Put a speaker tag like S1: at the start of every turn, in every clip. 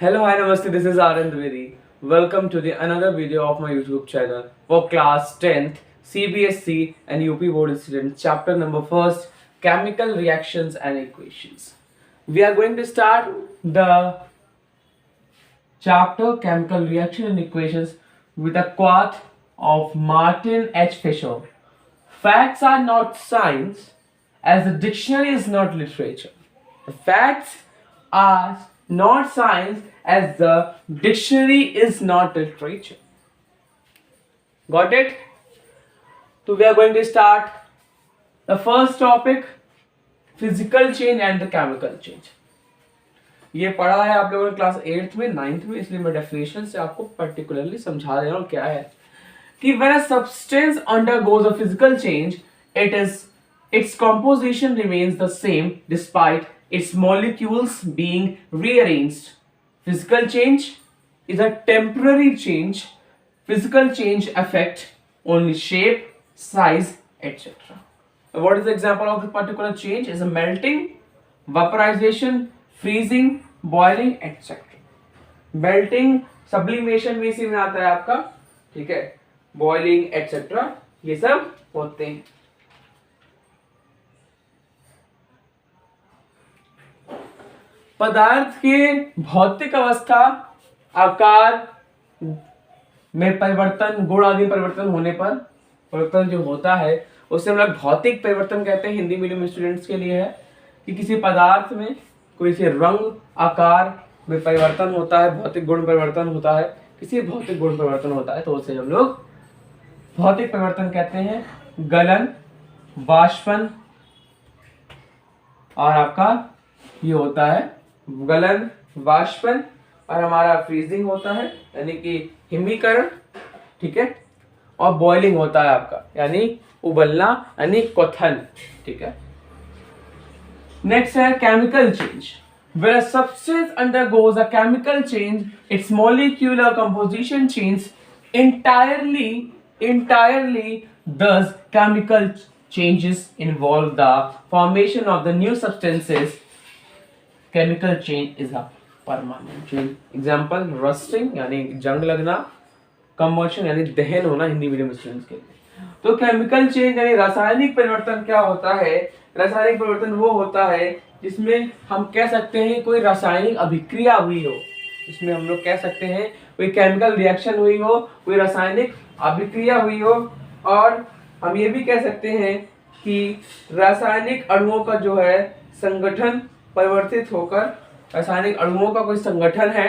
S1: Hello, hi, namaste. This is Arvind Dwivedi. Welcome to the another video of my YouTube channel for class 10th CBSC and UP board students. Chapter number first, chemical reactions and equations. We are going to start the chapter chemical reaction and equations with a quote of Martin H. Fisher. Facts are not science, as the dictionary is not literature. The facts are not science, as the dictionary is not literature. Got it? So we are going to start the first topic, physical change and the chemical change. ये पढ़ा है आप लोगों ने class 8th में 9th में, इसलिए मैं डेफिनेशन से आपको पर्टिकुलरली समझा रहा हूँ क्या है कि when a substance undergoes a physical change, its composition remains the same despite its molecules being rearranged. Physical change is a temporary change. Physical change affect only shape, size, etc. What is the example of the particular change? Is a melting, vaporization, freezing, boiling, etc. Melting, sublimation भी इसी में आता है आपका, ठीक है, boiling, etc. ये सब होते हैं. पदार्थ के भौतिक अवस्था, आकार में परिवर्तन, गुण आदि परिवर्तन होने पर, परिवर्तन जो होता है उसे हम लोग भौतिक परिवर्तन कहते हैं. हिंदी मीडियम स्टूडेंट्स के लिए है कि किसी पदार्थ में कोई से रंग, आकार में परिवर्तन होता है, भौतिक गुण परिवर्तन होता है, किसी भौतिक गुण परिवर्तन होता है तो उसे हम लोग भौतिक परिवर्तन कहते हैं. गलन, वाष्पन और आपका ये होता है गलन, वाष्पन और हमारा फ्रीजिंग होता है यानी कि हिमीकरण, ठीक है, और बॉइलिंग होता है आपका यानी उबलना यानी क्वथन, ठीक है. नेक्स्ट है chemical change. Where a substance undergoes a chemical change, its molecular composition changes entirely. Thus, chemical changes involve the formation of the new substances. Chemical change is a permanent change. Example, rusting यानी जंग लगना, combustion यानी दहन होना Hindi medium students के लिए. तो chemical change यानी रासायनिक परिवर्तन क्या होता है? रासायनिक परिवर्तन वो होता है जिसमें हम कह सकते हैं कोई रासायनिक अभिक्रिया हुई हो, इसमें हम लोग कह सकते हैं कोई केमिकल रिएक्शन हुई हो, कोई रासायनिक अभिक्रिया हुई हो, और हम ये भी कह सकते हैं कि रासायनिक अणुओं का जो है संगठन परिवर्तित होकर, रासायनिक अणुओं का कोई संगठन है,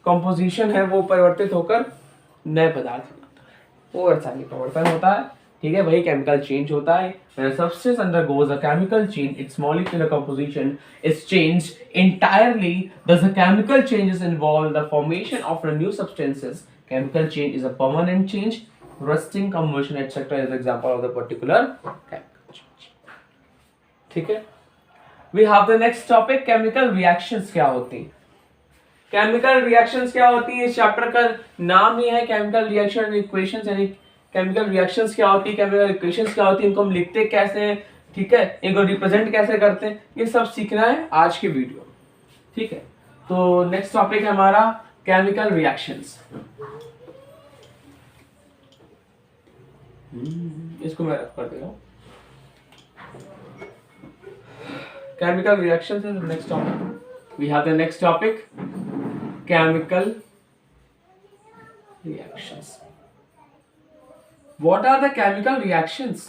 S1: कंपोजिशन है, वो परिवर्तित होकर नए पदार्थ बनाता है, वो रासायनिक परिवर्तन होता है, ठीक है, वही केमिकल चेंज होता है. When a substance undergoes a chemical change, its molecular composition is changed entirely. Thus, the chemical changes involve the formation of the new substances. Chemical change is a permanent change. Rusting, combustion, etc. is the example of the particular chemical change. ठीक है. We have the next topic, chemical reactions क्या होती हैं? Chemical reactions क्या होती है? इस chapter का नाम ही है chemical reaction and equations, यानी केमिकल रिएक्शंस क्या होती है, केमिकल इक्वेशंस क्या होती है, इनको हम लिखते कैसे हैं, ठीक है, इनको रिप्रेजेंट कैसे करते हैं, ये सब सीखना है आज की वीडियो, ठीक है. तो नेक्स्ट टॉपिक है हमारा केमिकल रिएक्शंस. इसको मैं रख कर दे रहा हूं. Chemical reactions is the next topic. We have the next topic, chemical reactions. What are the chemical reactions?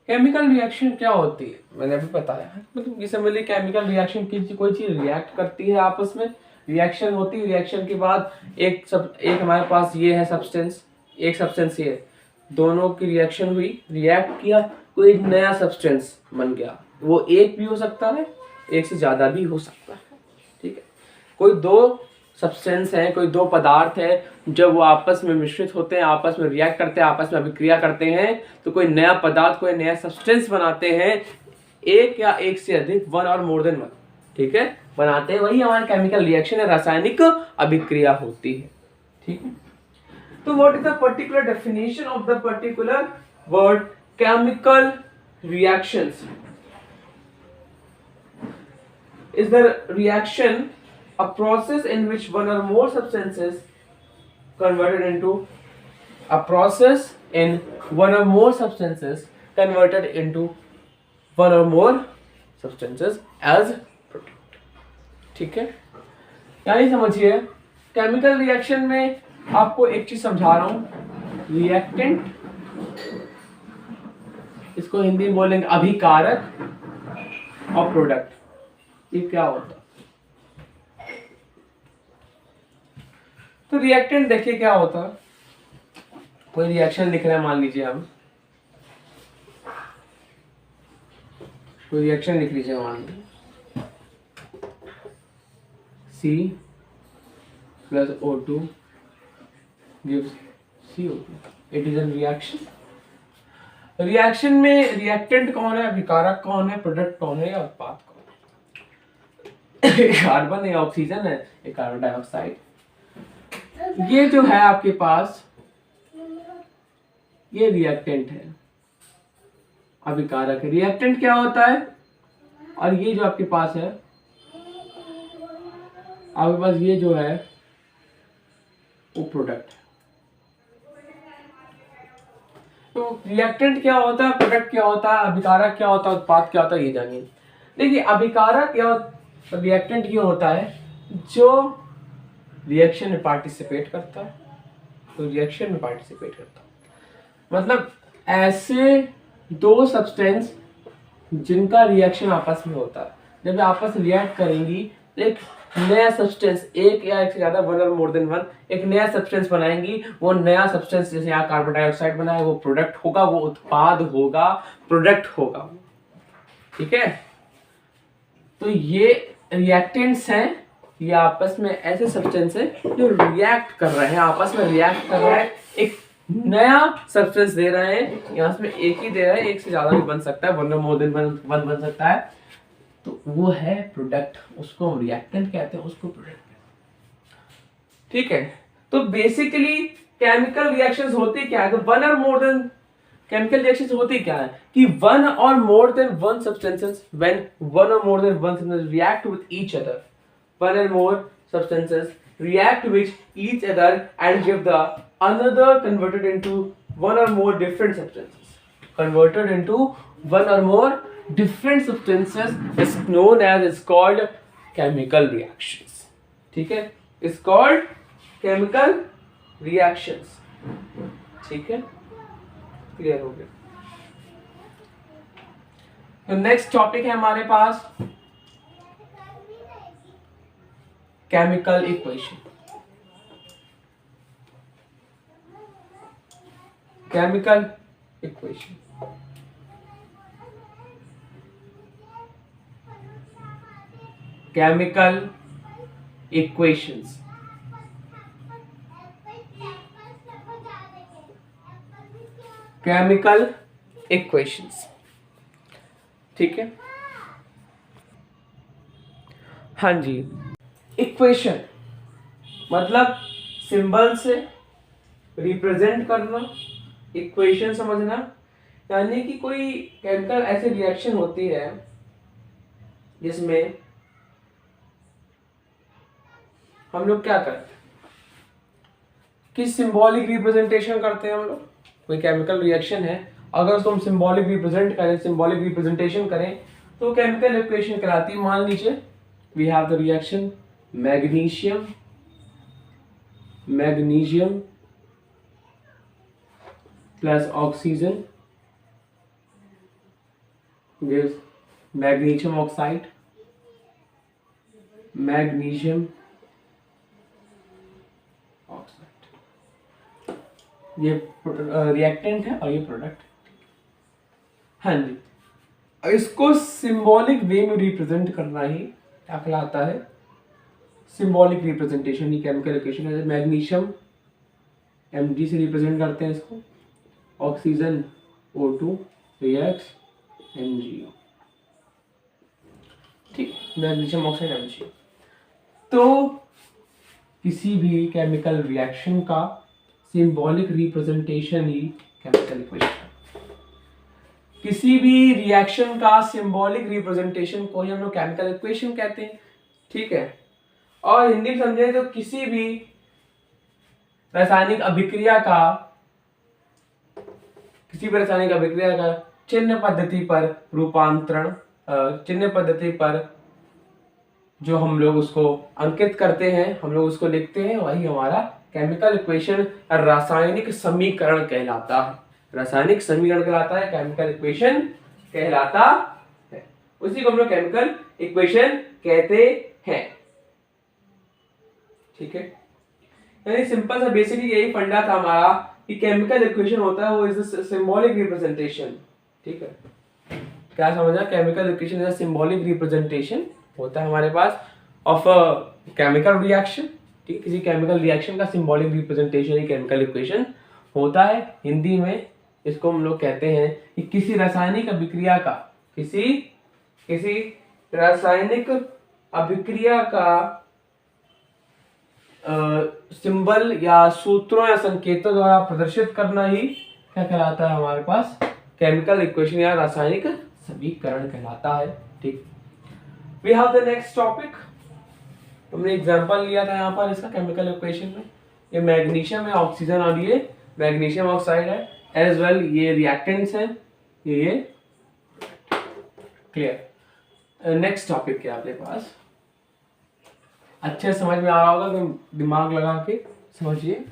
S1: Chemical reaction क्या होती है मैंने अभी बताया है. मतलब ये समझ लीजिए केमिकल रिएक्शन की कोई चीज रिएक्ट करती है, आपस में रिएक्शन होती है, रिएक्शन के बाद एक हमारे पास ये है सब्सटेंस, एक सब्सटेंस ये, दोनों की रिएक्शन हुई, रिएक्ट किया, कोई एक नया सब्सटेंस बन गया. वो एक भी हो सकता है, एक से ज्यादा भी हो सकता है, ठीक है. कोई दो सब्सटेंस है, कोई दो पदार्थ है, जब वो आपस में मिश्रित होते हैं, आपस में रिएक्ट करते हैं, आपस में अभिक्रिया करते हैं, तो कोई नया पदार्थ, कोई नया सब्सटेंस बनाते हैं, एक या एक से अधिक, one or more than one, ठीक है, बनाते हैं, वही हमारी केमिकल रिएक्शन है, रासायनिक अभिक्रिया होती है, ठीक है. तो what is the particular definition of the particular word chemical reactions? is the reaction a process in which one or more substances converted into a process in one or more substances converted into one or more substances as product. ठीक है, यानी समझिए chemical reaction में आपको एक चीज समझा रहा हूं, रिएक्टेंट, इसको हिंदी में बोलेंगे अभिकारक, और प्रोडक्ट, ये क्या होता है। तो रिएक्टेंट देखिए क्या होता है, कोई रिएक्शन लिख रहे हैं, मान लीजिए हम कोई रिएक्शन लिख लीजिए, मान लीजिए C plus O2 gives CO2, it is a reaction। Reaction में रिएक्टेंट कौन है, अभिकारक कौन है, प्रोडक्ट कौन है, या उत्पाद कौन है। कार्बन है, ऑक्सीजन है, ये कार्बन डाइऑक्साइड। ये जो है आपके पास, ये रिएक्टेंट है, अभिकारक है। रिएक्टेंट क्या होता है, और ये जो आपके पास है, आपके पास ये जो है वो प्रोडक्ट है। तो रिएक्टेंट क्या होता है, प्रोडक्ट क्या होता है, अभिकारक क्या होता है, उत्पाद क्या होता है, ये जानिए। देखिए अभिकारक या रिएक्टेंट ये होता है जो रिएक्शन में पार्टिसिपेट करता है, तो रिएक्शन में पार्टिसिपेट करता है मतलब ऐसे दो सब्सटेंस जिनका रिएक्शन आपस में होता है, जब आपस में रिएक्ट करेंगी तो एक नया सब्सटेंस, एक या एक से ज्यादा, one or more than one, एक नया सब्सटेंस बनाएंगी। वो नया सब्सटेंस जैसे यहाँ कार्बन डाइऑक्साइड बनाए, वो प्रोडक्ट होगा, वो उत्पाद होगा, प्रोडक्ट होगा। ठीक है, तो ये रिएक्टेंट्स हैं, ये आपस में ऐसे सब्सटेंस है जो रिएक्ट कर रहे हैं, आपस में रिएक्ट कर रहे हैं, एक नया सब्सटेंस दे रहे हैं। यहाँ में एक ही दे रहे हैं, एक से ज्यादा भी बन सकता है, one or more than one बन सकता है, तो वो है प्रोडक्ट, उसको हम रिएक्टेंट कहते हैं, उसको प्रोडक्ट कहते हैं। ठीक है, तो बेसिकली केमिकल रिएक्शंस होती क्या है, तो one or more then, chemical reactions होती क्या है कि one or more than one substances, when one or more than one substances react with each other, one and more substances react with each other and give the another converted into one or more different substances. Converted into one or more different substances is known as, is called chemical reactions. ठीक है, is called chemical reactions. ठीक है, clear हो गया। तो next topic है हमारे पास chemical equation. Chemical equation, chemical equations. Chemical equations, ठीक है। हाँ जी, इक्वेशन मतलब सिंबल से रिप्रेजेंट करना, इक्वेशन समझना, यानी कि कोई केमिकल ऐसी रिएक्शन होती है जिसमें हम लोग क्या करते हैं कि सिंबॉलिक रिप्रेजेंटेशन करते हैं। हम लोग कोई केमिकल रिएक्शन है, अगर उसको हम सिंबॉलिक रिप्रेजेंट करें, सिंबॉलिक रिप्रेजेंटेशन करें तो केमिकल इक्वेशन कहलाती है। मान लीजिए we have the reaction magnesium plus oxygen gives magnesium oxide, magnesium oxide, ये रिएक्टेंट है और ये प्रोडक्ट। हाँ जी, इसको सिंबॉलिक वे में रिप्रेजेंट करना ही क्या कहलाता है, सिंबॉलिक रिप्रेजेंटेशन ही केमिकल इक्वेशन है। मैग्नीशियम Mg से रिप्रेजेंट करते हैं इसको, ऑक्सीजन O2 रिएक्ट्स MgO, ठीक, मैग्नीशियम ऑक्साइड MgO। तो किसी भी केमिकल रिएक्शन का सिंबॉलिक रिप्रेजेंटेशन ही केमिकल इक्वेशन। किसी भी रिएक्शन का सिंबॉलिक रिप्रेजेंटेशन को ही हम लोग केमिकल इक्वेशन कहते हैं, ठीक है। और हिंदी में समझे तो किसी भी रासायनिक अभिक्रिया का चिन्ह पद्धति पर रूपांतरण, चिन्ह पद्धति पर जो हम लोग उसको अंकित करते हैं, हम लोग उसको लिखते हैं, वही हमारा केमिकल इक्वेशन रासायनिक समीकरण कहलाता है। रासायनिक समीकरण कहलाता है, केमिकल इक्वेशन कहलाता है। उसी को हम लोग केमिकल इक्वेशन कहते हैं, ठीक है। यानी सिंपल सा बेसिकली यही फंडा था हमारा कि केमिकल इक्वेशन होता है वो इज अ सिंबॉलिक रिप्रेजेंटेशन, ठीक है। क्या समझा? Chemical equation is a symbolic representation होता है हमारे पास ऑफ अ केमिकल रिएक्शन, ठीक। किसी केमिकल रिएक्शन का सिंबॉलिक रिप्रेजेंटेशन ही केमिकल इक्वेशन होता है। हिंदी में इसको हम लोग कहते हैं कि किसी रासायनिक अभिक्रिया का, किसी रासायनिक अभिक्रिया का सिंबल या सूत्रों या संकेतों द्वारा प्रदर्शित करना ही क्या कहलाता है हमारे पास? केमिकल इक्वेशन या रासायनिक समीकरण कहलाता है, ठीक। We have the next topic. हमने एग्जांपल लिया था यहाँ पर इसका केमिकल इक्वेशन में। ये मैग्नीशियम है, ऑक्सीजन, और ये मैग्नीशियम ऑक्साइड है एज वेल। ये रिएक्टेंट्स हैं, ये क्लियर। नेक्स्ट टॉपिक क्या अपने पास? अच्छे से समझ में आ रहा होगा कि दिमाग लगा के समझिए,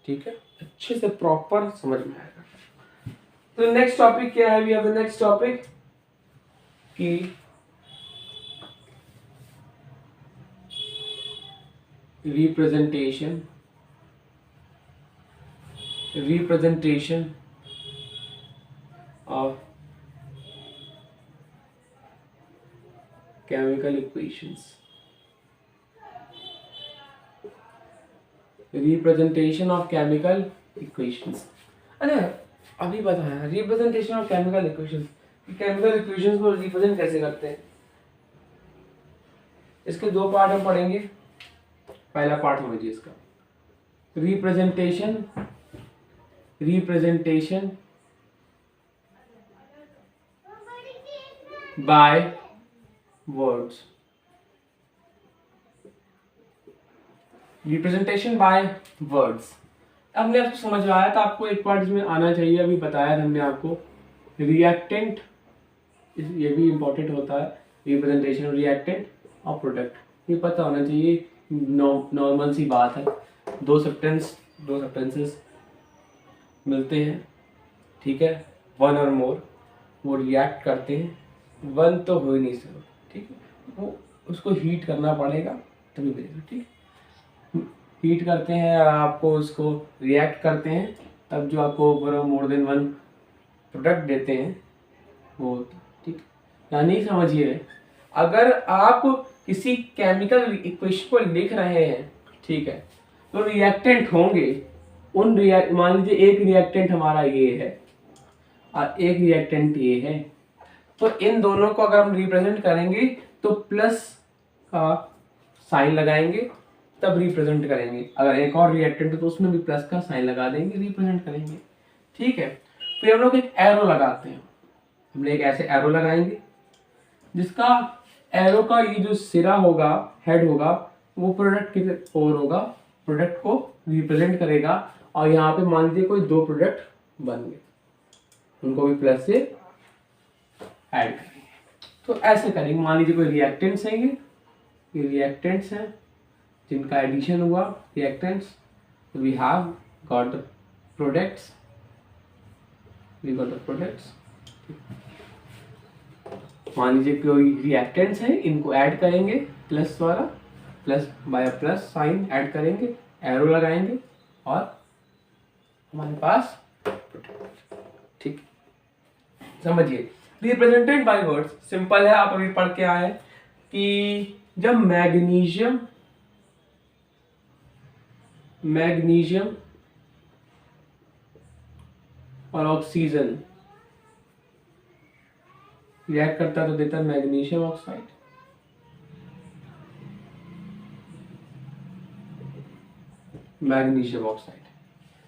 S1: ठीक है, अच्छे से प्रॉपर समझ में आएगा। तो नेक्स्ट टॉपिक क्या है? We have the next topic कि representation of chemical equations. Representation of chemical equations. अरे अभी बताया representation of chemical equations, chemical equations को रिप्रेजेंट कैसे करते हैं। इसके दो पार्ट हम पढ़ेंगे। पहला पार्ट समझिए इसका, representation by words. Representation by words हमने आपको समझ में आया था, आपको एक पार्ट इसमें आना चाहिए, अभी बताया था हमने आपको। रिएक्टेंट, ये भी इंपॉर्टेंट होता है, रिप्रेजेंटेशन रिएक्टेंट और प्रोडक्ट, ये पता होना चाहिए। नॉर्मल सी बात है, दो सब्सटेंसेस मिलते हैं, ठीक है, वन और मोर, वो रिएक्ट करते हैं, वन तो हो ही नहीं सकता, ठीक है, वो उसको हीट करना पड़ेगा तभी मिलेगा, ठीक। हीट करते हैं और आपको उसको रिएक्ट करते हैं, तब जो आपको मोर देन वन प्रोडक्ट देते हैं वो, ठीक। यानी समझिए, अगर आप किसी केमिकल इक्वेशन को लिख रहे हैं, ठीक है, तो रिएक्टेंट होंगे, मान लीजिए एक रिएक्टेंट हमारा ये है और एक रिएक्टेंट ये है, तो इन दोनों को अगर हम रिप्रेजेंट करेंगे तो प्लस का साइन लगाएंगे तब रिप्रेजेंट करेंगे। अगर एक और रिएक्टेंट है तो उसमें भी प्लस का साइन लगा देंगे, रिप्रेजेंट करेंगे, ठीक है। फिर हम लोग एक एरो लगाते हैं, हमने एक ऐसे एरो लगाएंगे जिसका एरो का ये जो सिरा होगा, हेड होगा, वो प्रोडक्ट की ओर होगा, प्रोडक्ट को रिप्रेजेंट करेगा। और यहाँ पे मान लीजिए कोई दो प्रोडक्ट बन गए, उनको भी प्लस से ऐड करेंगे। तो ऐसे करेंगे, मान लीजिए कोई रिएक्टेंट्स हैं, ये रिएक्टेंट्स हैं जिनका एडिशन हुआ, reactants, we have got the products, मान लीजिए कोई रिएक्टेंट्स हैं, इनको ऐड करेंगे प्लस वाला, plus by plus sign add करेंगे, एरो लगाएंगे और हमारे पास, ठीक। समझिए, रिप्रेजेंटेड बाय वर्ड्स सिंपल है, आप अभी पढ़ के आए कि जब मैग्नीशियम और ऑक्सीजन रिएक्ट करता तो देता मैग्नीशियम ऑक्साइड,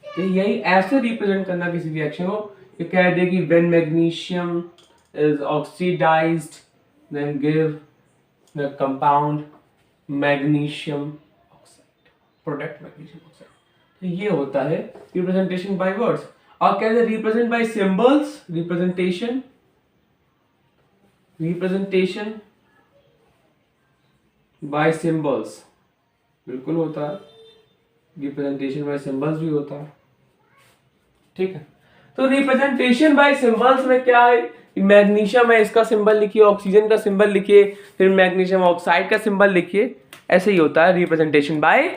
S1: तो यही ऐसे रिप्रेजेंट करना किसी रिएक्शन को ये कह दे कि when magnesium is oxidized then give the compound magnesium oxide, product magnesium oxide. तो ये होता है रिप्रेजेंटेशन बाय वर्ड्स। और कहते हैं represent by symbols, representation bye symbols बिल्कुल होता है, रिप्रेजेंटेशन बाय सिंबल्स भी होता है, ठीक है। तो रिप्रेजेंटेशन बाय सिंबल्स में क्या है, मैग्नीशियम है इसका सिंबल लिखिए, ऑक्सीजन का सिंबल लिखिए, फिर मैग्नीशियम ऑक्साइड का सिंबल लिखिए, ऐसे ही होता है रिप्रेजेंटेशन बाय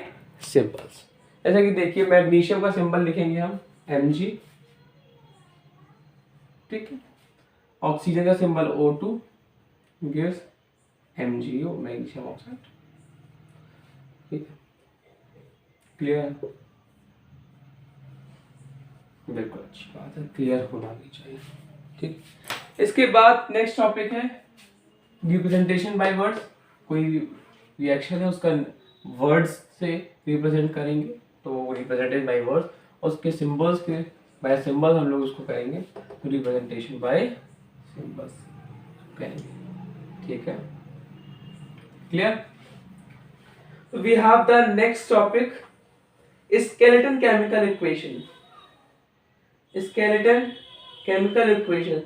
S1: सिंबल्स। जैसे कि देखिए मैग्नीशियम का सिंबल लिखेंगे हम Mg, ठीक है, ऑक्सीजन का symbol O2 gives MgO, magnesium oxide, ठीक है, क्लियर है? बिल्कुल अच्छी बात है, क्लियर होना भी चाहिए, ठीक। इसके बाद नेक्स्ट टॉपिक है रिप्रेजेंटेशन बाय वर्ड्स। कोई रिएक्शन है उसका वर्ड्स से रिप्रेजेंट करेंगे तो वो रिप्रेजेंटेड बाय वर्ड्स, उसके सिंबल्स के बाय सिंबल हम लोग उसको करेंगे तो रिप्रेजेंटेशन बाय सिंबल्स करेंगे, ठीक है, clear. We have the next topic skeleton chemical equation. Skeleton chemical equation,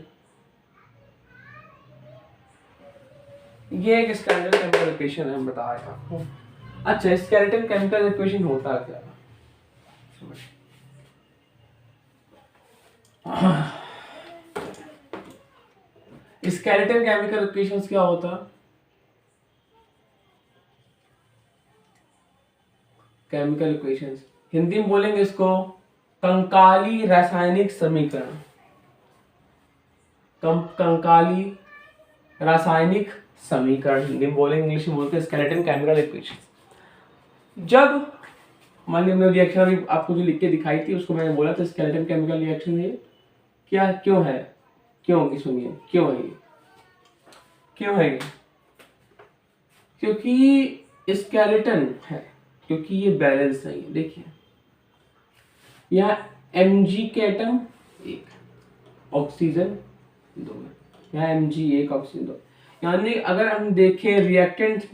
S1: ये एक स्केलेटन केमिकल इक्वेशन है, हम बता रहे हैं आपको। अच्छा, स्केलेटन केमिकल इक्वेशन होता क्या है? स्केलेटन केमिकल इक्वेशंस क्या होता? केमिकल इक्वेशंस हिंदी में बोलेंगे इसको कंकाली रासायनिक समीकरण। कंकाली रासायनिक समीकरण हिंदी में बोलेंगे, इंग्लिश में बोलते हैं स्केलेटन केमिकल इक्वेशन। जब मान लीजिए मैंने रिएक्शन अभी आपको जो लिख के दिखाई थी उसको मैंने बोला था स्केलेटन केमिकल रिएक्शन है क्या, क्यों है, क्यों की सुनिए क्यों है ये, क्यों है ये? क्योंकि स्केलेटन है, क्योंकि ये बैलेंस नहीं है। देखिए यहाँ Mg के एटम एक, ऑक्सीजन दो है, यहाँ Mg एक, ऑक्सीजन दो, यानी अगर हम देखें रिएक्टेंट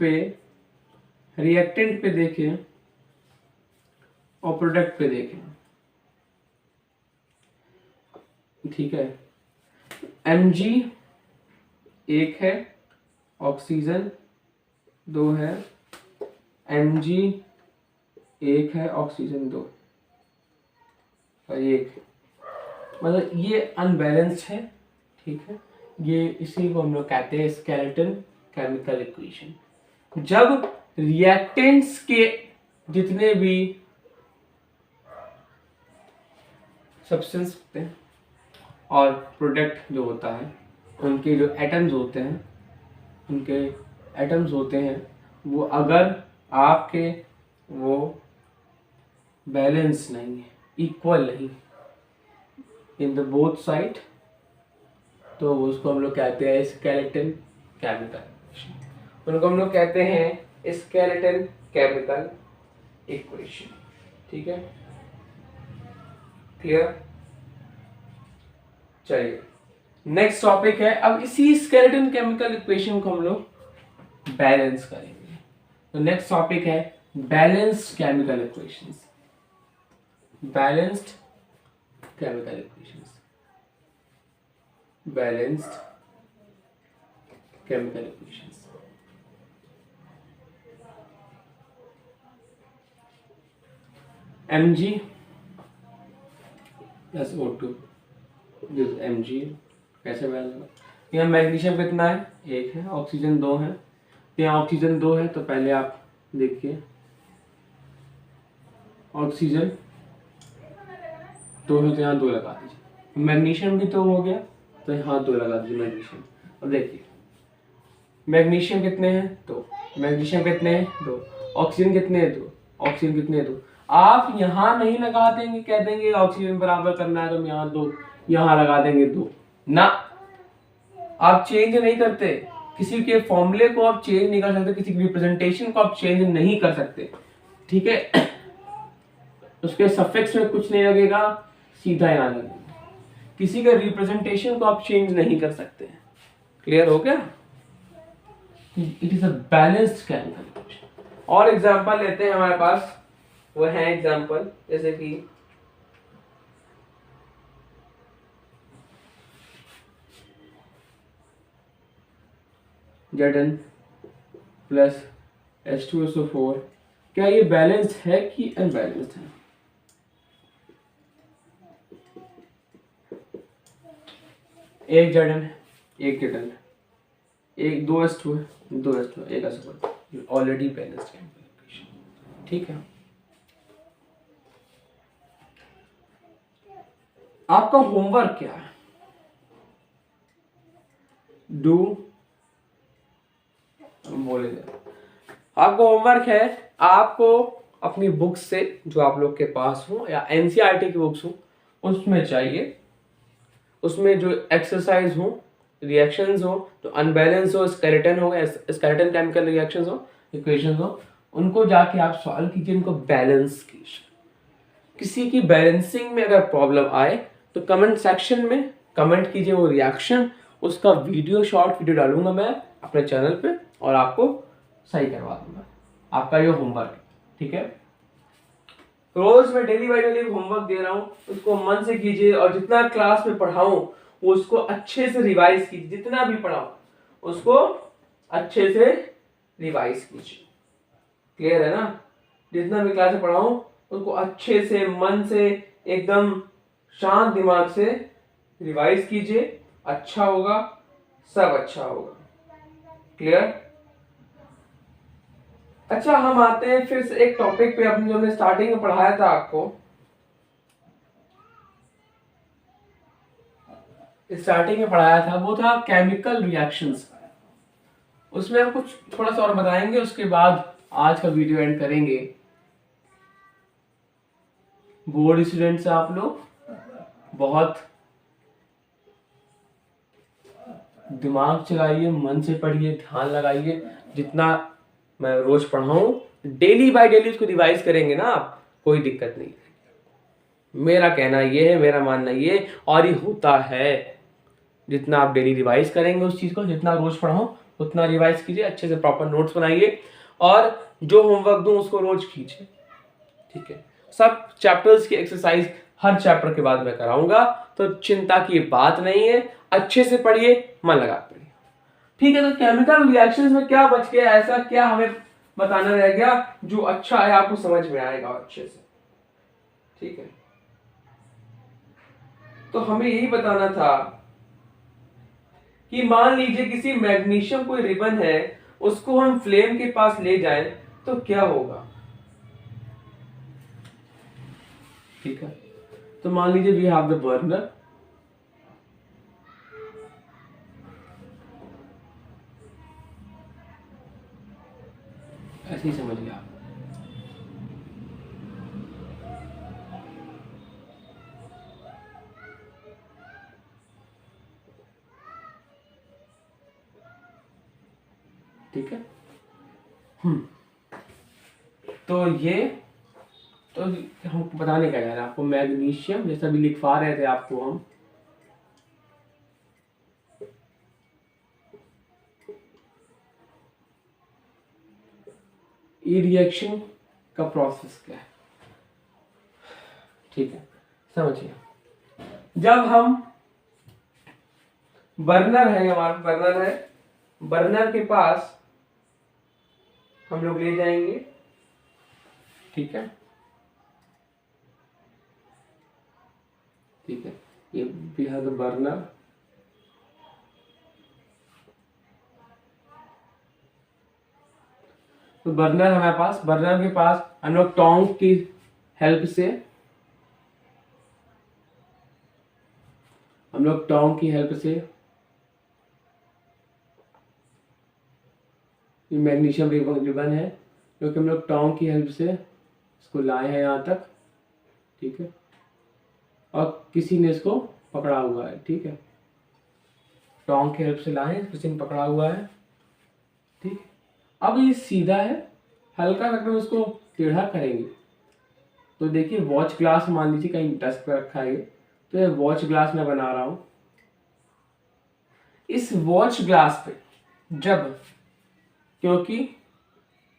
S1: पे देखें और प्रोडक्ट पे देखें, ठीक है, Mg एक है, ऑक्सीजन दो है, Mg एक है, ऑक्सीजन दो, एक, मतलब ये अनबैलेंस्ड है, ठीक है। ये इसी को हम लोग कहते हैं स्केलेटन केमिकल इक्वेशन। जब रिएक्टेंट्स के जितने भी सब्सटेंस होते हैं और प्रोडक्ट जो होता है उनके जो एटम्स होते हैं वो अगर आपके वो बैलेंस नहीं है, इक्वल नहीं इन द बोथ साइड, तो उसको हम लोग कहते हैं स्केलेटन केमिकल इक्वेशन। उनको हम लोग कहते हैं स्केलेटन केमिकल इक्वेशन, ठीक है, क्लियर। चलिए नेक्स्ट टॉपिक है, अब इसी स्केलेटन केमिकल इक्वेशन को हम लोग बैलेंस करेंगे। तो नेक्स्ट टॉपिक है balanced chemical equations. Balanced chemical equations, balanced chemical equations. Mg plus O2 this Mg, कैसे बैलेंस होगा? यहाँ मैग्नीशियम कितना है, एक है, ऑक्सीजन दो है, तो यहाँ ऑक्सीजन दो है तो पहले आप देखिए ऑक्सीजन दो है तो यहाँ दो लगा दीजिए, मैग्नीशियम भी तो हो गया तो यहाँ दो लगा दीजिए मैग्नीशियम। अब देखिए मैग्नीशियम कितने हैं, दो, मैग्नीशियम कितने हैं, दो, ऑक्सीजन कितने हैं, दो, ऑक्सीजन कितने हैं, दो। आप यहाँ नहीं लगा देंगे, कह देंगे ऑक्सीजन बराबर करना है तो यहाँ दो, यहाँ लगा देंगे दो ना, आप चेंज नहीं करते, किसी के फॉर्मूले को आप चेंज नहीं कर सकते, किसी की रिप्रेजेंटेशन को आप चेंज नहीं कर सकते, ठीक है। उसके सफिक्स में कुछ नहीं लगेगा, सीधा यहाँ लगेगा। किसी का रिप्रेजेंटेशन को आप चेंज नहीं कर सकते हैं। क्लियर हो गया? It is a balanced chemical equation. और एग्जांपल लेते हैं हमारे पास, वो है एग्जांपल जैसे कि Zn प्लस H2SO4, क्या ये बैलेंस है कि अनबैलेंस्ड है? एक Zn है, एक Zn है, एक 2S2 है, 2S2 एक SO4, already balanced chemical equation. ठीक है, आपका होमवर्क क्या है? डू बोलेंगे, आपको होमवर्क है, आपको अपनी बुक्स से जो आप लोग के पास हो या एनसीईआरटी की बुक्स हो उसमें चाहिए, उसमें जो एक्सरसाइज हो, रिएक्शंस हो, जो अनबैलेंस हो, स्केलेटन हो, स्केलेटन केमिकल रिएक्शंस हो, इक्वेशंस हो, उनको जाके आप सॉल्व कीजिए, उनको बैलेंस कीजिए। किसी की बैलेंसिंग में अगर प्रॉब्लम आए तो कमेंट सेक्शन में कमेंट कीजिए वो रिएक्शन, उसका वीडियो शॉर्ट वीडियो डालूंगा मैं अपने चैनल पे और आपको सही करवा दूंगा। आपका ये होमवर्क, ठीक है? रोज मैं डेली बाय डेली होमवर्क दे रहा हूँ, उसको मन से कीजिए और जितना क्लास में पढ़ाऊं वो उसको अच्छे से रिवाइज कीजिए, जितना भी पढ़ाऊं उसको अच्छे से रिवाइज कीजिए। क्लियर है ना? जितना भी क्लास में पढ़ाऊं उसको अच्छे से मन से एकदम शांत दिमाग से रिवाइज कीजिए, अच्छा होगा, सब अच्छा होगा। क्लियर? अच्छा, हम आते हैं फिर से एक टॉपिक पे, अपने जो हमने स्टार्टिंग में पढ़ाया था आपको, स्टार्टिंग में पढ़ाया था वो था केमिकल रिएक्शंस। उसमें हम कुछ थोड़ा सा और बताएंगे, उसके बाद आज का वीडियो एंड करेंगे। बोर्ड स्टूडेंट्स आप लोग बहुत दिमाग चलाइए, मन से पढ़िए, ध्यान लगाइए, जितना मैं रोज पढ़ाऊं डेली बाय डेली उसको रिवाइज करेंगे ना आप, कोई दिक्कत नहीं। मेरा कहना ये है, मेरा मानना ये, और ये होता है। जितना आप डेली रिवाइज करेंगे उस चीज को, जितना रोज पढ़ाऊं उतना रिवाइज कीजिए, अच्छे से प्रॉपर नोट्स बनाइए और जो होमवर्क दूं उसको रोज कीजिए। ठीक है? सब चैप्टर्स की एक्सरसाइज हर चैप्टर के बाद मैं कराऊंगा, तो चिंता की बात नहीं है। अच्छे से पढ़िए, मन लगा पढ़िए। ठीक है? तो केमिकल रिएक्शंस में क्या बच गया, ऐसा क्या हमें बताना रह गया जो अच्छा है, आपको समझ में आएगा अच्छे से? ठीक है, तो हमें यही बताना था कि मान लीजिए किसी मैग्नीशियम कोई रिबन है, उसको हम फ्लेम के पास ले जाएं तो क्या होगा? ठीक है, तो मान लीजिए वी हैव द बर्नर, ऐसे ही समझिए आप। ठीक है, तो ये तो हम बताने क्या जा रहे हैं आपको, मैग्नीशियम जैसा भी लिखवा रहे थे आपको हम, ये रिएक्शन का प्रोसेस क्या है? ठीक है, समझिए। जब हम बर्नर है, हमारा बर्नर है, बर्नर के पास हम लोग ले जाएंगे। ठीक है, ठीक है, ये भी है द बर्नर। तो बर्नर हमारे पास, बर्नर के पास हम लोग टोंग की हेल्प से, हम लोग टोंग की हेल्प से ये मैग्नीशियम रिबन है जो कि हम लोग टोंग की हेल्प से इसको लाए हैं यहाँ तक। ठीक है, और किसी ने इसको पकड़ा हुआ है। ठीक है, टोंग की हेल्प से लाए, किसी ने पकड़ा हुआ है। ठीक, अब ये सीधा है, हल्का करके उसको टेढ़ा करेंगे तो देखिए वॉच ग्लास मान लीजिए कहीं डेस्क पे रखा है, तो ये वॉच ग्लास मैं बना रहा हूं। इस वॉच ग्लास पे जब, क्योंकि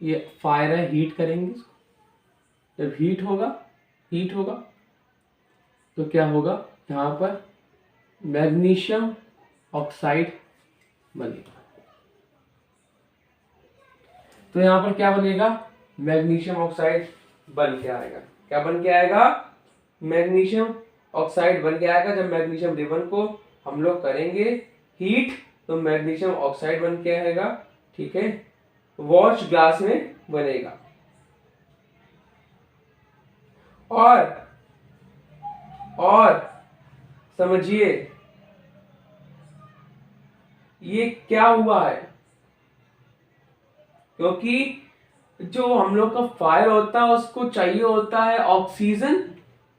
S1: ये फायर है, हीट करेंगे इसको, जब हीट होगा तो क्या होगा, यहाँ पर मैग्नीशियम ऑक्साइड बनेगा। तो यहाँ पर क्या बनेगा, मैग्नीशियम ऑक्साइड बन के आएगा। क्या बन के आएगा, मैग्नीशियम ऑक्साइड बन के आएगा। जब मैग्नीशियम रिबन को हम लोग करेंगे हीट तो मैग्नीशियम ऑक्साइड बन के आएगा। ठीक है, वॉच ग्लास में बनेगा। और समझिए ये क्या हुआ है, क्योंकि जो हम लोग का फायर होता है उसको चाहिए होता है ऑक्सीजन,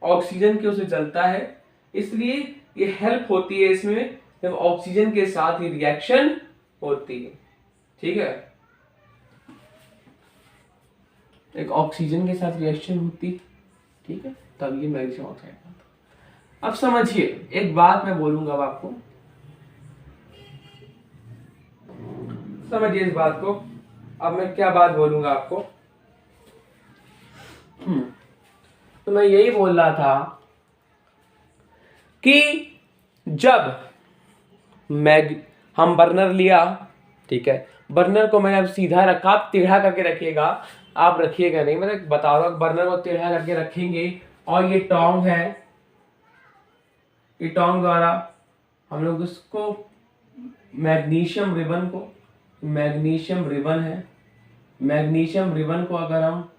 S1: ऑक्सीजन की उसे जलता है, इसलिए ये हेल्प होती है इसमें जब ऑक्सीजन के साथ ही रिएक्शन होती है। ठीक है, एक ऑक्सीजन के साथ रिएक्शन होती, ठीक है, तब ये मैग्नीशियम ऑक्साइड बनता। अब समझिए, एक बात मैं बोलूंगा अब आपको, समझिए इस बात को। अब मैं क्या बात बोलूंगा आपको, तो मैं यही बोल रहा था कि जब हम बर्नर लिया, ठीक है, बर्नर को मैंने अब सीधा रखा, आप टेढ़ा करके रखिएगा, आप रखिएगा नहीं, मैं बता रहा हूं, बर्नर को टेढ़ा करके रखेंगे और ये टोंग है, ये टोंग द्वारा हम लोग उसको मैग्नीशियम रिबन को, मैग्नीशियम रिबन है, मैग्नीशियम रिबन को अगर हम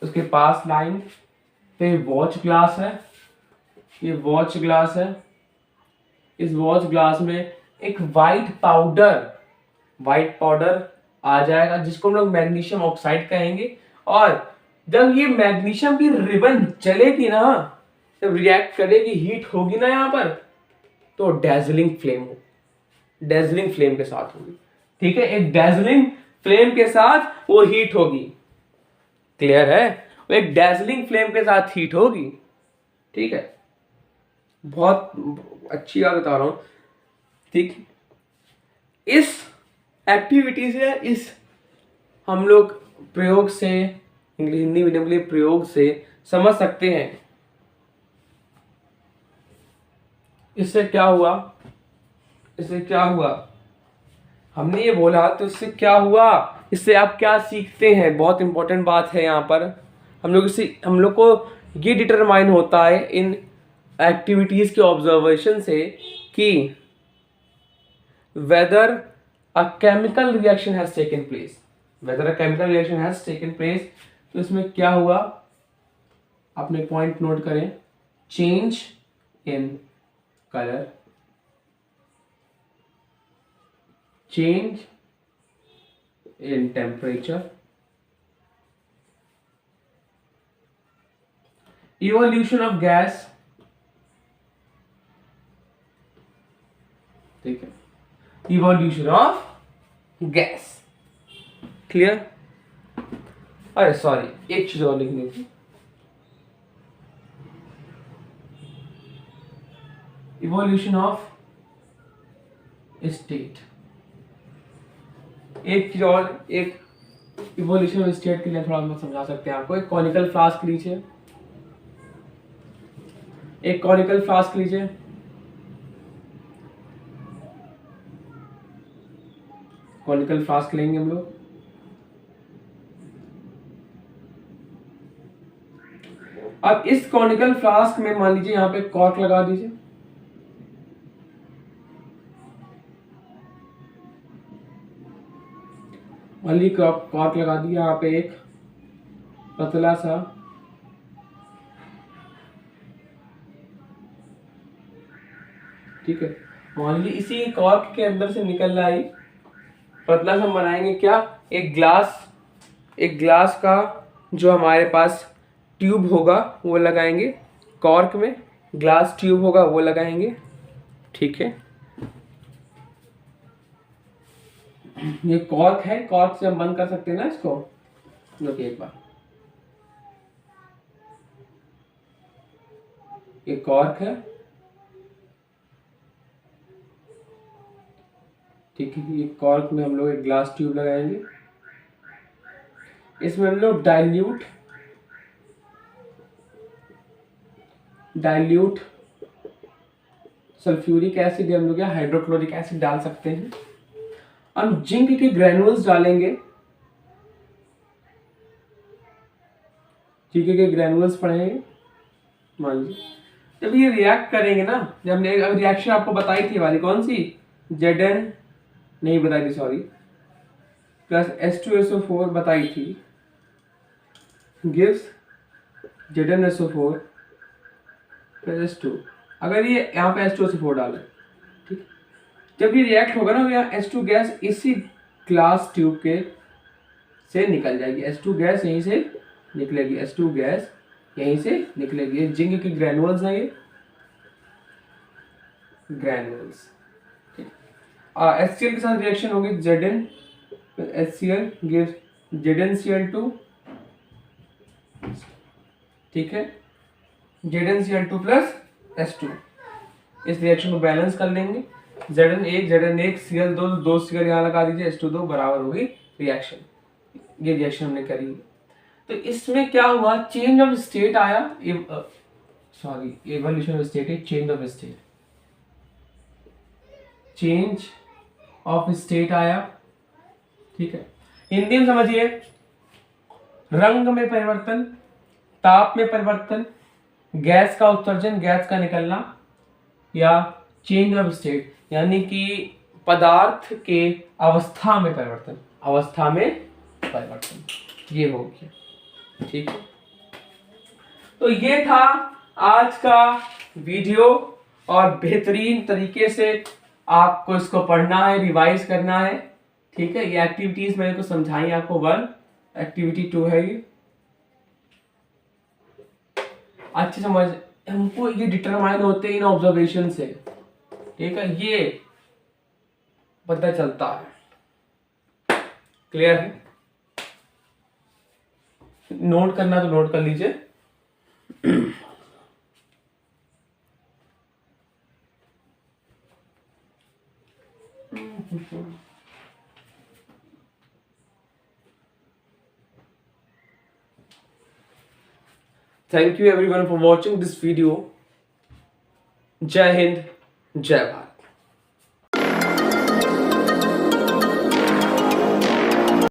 S1: उसके पास लाएंगे तो ये वॉच ग्लास है, ये वॉच ग्लास है। इस वॉच ग्लास में एक वाइट पाउडर आ जाएगा जिसको हम लोग मैग्नीशियम ऑक्साइड कहेंगे। और जब ये मैग्नीशियम की रिबन चलेगी ना, जब रिएक्ट करेगी, हीट होगी ना यहाँ पर, तो डेजलिंग फ्लेम के साथ होगी। ठीक है, एक डेजलिंग फ्लेम के साथ वो हीट होगी। क्लियर है, वो एक डेजलिंग फ्लेम के साथ हीट होगी। ठीक है, बहुत अच्छी बात बता रहा हूं। ठीक, इस एक्टिविटी से, इस हम लोग प्रयोग से, हिंदी मीडियम के लिए प्रयोग से समझ सकते हैं इससे क्या हुआ, इससे क्या हुआ, हमने ये बोला तो इससे क्या हुआ, इससे आप क्या सीखते हैं, बहुत इंपॉर्टेंट बात है यहाँ पर। हम लोग को ये डिटरमाइन होता है इन एक्टिविटीज के ऑब्जर्वेशन से कि weather a chemical reaction has taken place, तो इसमें क्या हुआ, अपने पॉइंट नोट करें, change in colour, change in temperature, evolution of gas, ठीक है, evolution of gas, clear। अरे सॉरी, एक चीज और लिखनी थी, evolution of state, एक चीज और, एक इवोल्यूशन ऑफ स्टेट के लिए थोड़ा मैं समझा सकते हैं आपको। एक कॉनिकल फ्लास्क लीजिए, एक कॉनिकल फ्लास्क लीजिए, कॉनिकल फ्लास्क लेंगे हम लोग। अब इस कॉनिकल फ्लास्क में मान लीजिए यहाँ पे कॉर्क लगा दीजिए, वाली कॉर्क लगा दिया, यहाँ पे एक पतला सा ठीक है, मान लीजिए इसी कॉर्क के अंदर से निकल रहा है पतला सा, बनाएंगे क्या, एक ग्लास का जो हमारे पास ट्यूब होगा वो लगाएंगे, कॉर्क में ग्लास ट्यूब होगा वो लगाएंगे। ठीक है, ये कॉर्क है, कॉर्क से हम बंद कर सकते हैं ना इसको, देखिए एक बार, ये कॉर्क है, ठीक है। ये कॉर्क में हम लोग एक ग्लास ट्यूब लगाएंगे, इसमें हम लोग डाइल्यूट सल्फ्यूरिक एसिड हम लोग या हाइड्रोक्लोरिक एसिड डाल सकते हैं। हम जिंक के ग्रेनुल्स डालेंगे, जिंक के ग्रेनुल्स पड़ेंगे। मान लीजिए जब ये रिएक्ट करेंगे ना, जब हमने रिएक्शन आपको बताई थी वाली, कौन सी, Zn नहीं बताई थी, सॉरी, प्लस H2SO4 बताई थी, गिव्स ZnSO4 प्लस H2। अगर ये यहाँ पे H2SO4 डालें, ठीक, जब ये रिएक्ट होगा ना, यहाँ H2 गैस इसी ग्लास ट्यूब के से निकल जाएगी, H2 गैस यहीं से निकलेगी, H2 गैस यहीं से निकलेगी। जिंक की ग्रेनुअल्स हैं, ये ग्रेनुअल्स, ठीक। HCl के साथ रिएक्शन होगी, Zn HCl गिव्स ZnCl2, ठीक है, ZnCl2 प्लस H2। इस रिएक्शन को बैलेंस कर लेंगे, Zn1 Cl2, 2 Cl यहाँ लगा दीजिए, H2 बराबर होगी रिएक्शन। ये रिएक्शन हमने करी। तो इसमें क्या हुआ, चेंज ऑफ स्टेट आया, सॉरी एवोल्यूशन ऑफ स्टेट है, change of state, change of state आया, ठीक है। हिंदी में समझिए, रंग में परिवर्तन, ताप में परिवर्तन, गैस का उत्सर्जन, गैस का निकलना, या चेंज ऑफ स्टेट यानी कि पदार्थ के अवस्था में परिवर्तन, अवस्था में परिवर्तन, ये हो गया, ठीक है। तो ये था आज का वीडियो, और बेहतरीन तरीके से आपको इसको पढ़ना है, रिवाइज करना है, ठीक है। ये एक्टिविटीज मैंने को समझाई आपको, 1, एक्टिविटी 2 है ये, अच्छे समझ, हमको ये डिटरमाइन होते हैं इन ऑब्जर्वेशन से, ठीक है, ये पता चलता है। क्लियर है? नोट करना तो नोट कर लीजिए। Thank you everyone for watching this video. Jai Hind, Jai Bharat.